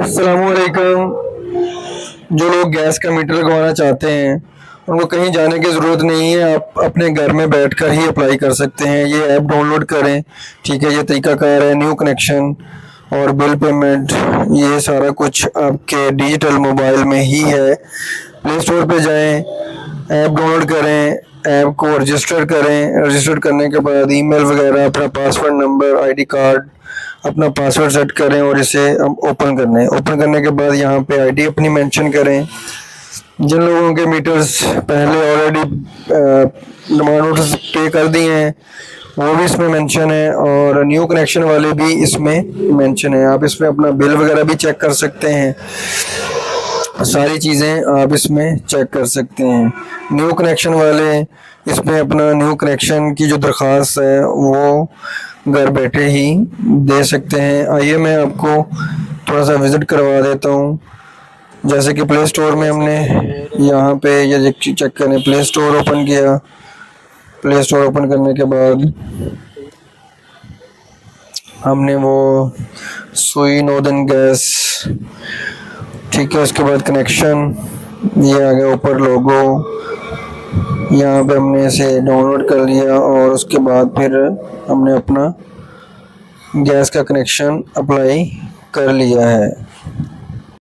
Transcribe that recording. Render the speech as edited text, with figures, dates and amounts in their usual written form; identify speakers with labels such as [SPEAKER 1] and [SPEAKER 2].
[SPEAKER 1] अस्सलामुअलैकुम। जो लोग गैस का मीटर लगवाना चाहते हैं उनको कहीं जाने की ज़रूरत नहीं है, आप अपने घर में बैठकर ही अप्लाई कर सकते हैं। ये ऐप डाउनलोड करें, ठीक है। ये तरीकाकार है, न्यू कनेक्शन और बिल पेमेंट, ये सारा कुछ आपके डिजिटल मोबाइल में ही है। प्ले स्टोर पे जाएं, ऐप डाउनलोड करें, ऐप को रजिस्टर करें। रजिस्टर करने के बाद ईमेल वगैरह, अपना पासवर्ड नंबर, आईडी कार्ड, अपना पासवर्ड सेट करें और इसे हम ओपन करने के बाद यहाँ पे आईडी अपनी मेंशन करें। जिन लोगों के मीटर्स पहले ऑलरेडी डिमांड नोटिस पे कर दिए हैं वो भी इसमें मेंशन है और न्यू कनेक्शन वाले भी इसमें मेंशन है। आप इसमें अपना बिल वगैरह भी चेक कर सकते हैं, सारी चीज़ें आप इसमें चेक कर सकते हैं। न्यू कनेक्शन वाले इसमें अपना न्यू कनेक्शन की जो दरख्वास्त है वो घर बैठे ही दे सकते हैं। आइए मैं आपको थोड़ा सा विज़िट करवा देता हूँ। जैसे कि प्ले स्टोर में हमने यहाँ पे ये चेक करें, प्ले स्टोर ओपन किया। प्ले स्टोर ओपन करने के बाद हमने वो सुई नॉर्दर्न गैस, ठीक है। उसके बाद कनेक्शन, ये आ गया ऊपर लोगो, यहाँ पे हमने इसे डाउनलोड कर लिया और उसके बाद फिर हमने अपना गैस का कनेक्शन अप्लाई कर लिया है।